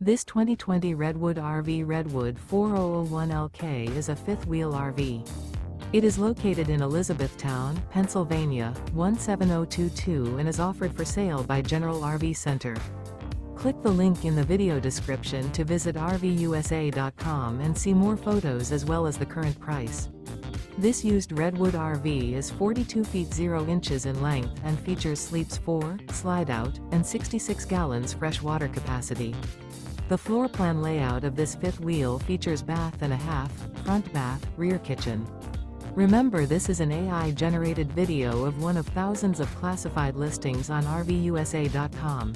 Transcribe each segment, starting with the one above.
This 2020 Redwood RV Redwood 4001LK is a fifth-wheel RV. It is located in Elizabethtown, Pennsylvania, 17022 and is offered for sale by General RV Center. Click the link in the video description to visit RVUSA.com and see more photos as well as the current price. This used Redwood RV is 42 feet 0 inches in length and features sleeps 4, Slideout, and 66 gallons fresh water capacity. The floor plan layout of this fifth wheel features bath and a half, front bath, rear kitchen. Remember, this is an AI-generated video of one of thousands of classified listings on RVUSA.com.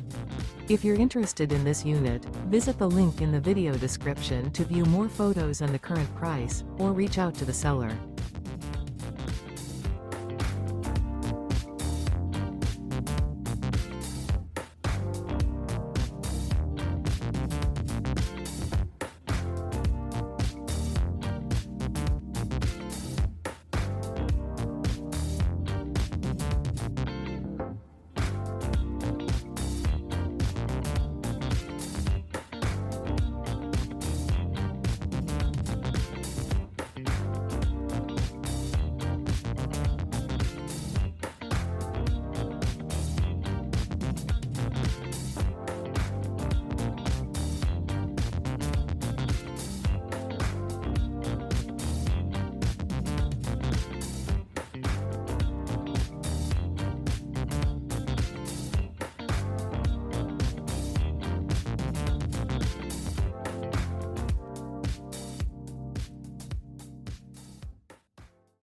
If you're interested in this unit, visit the link in the video description to view more photos and the current price, or reach out to the seller.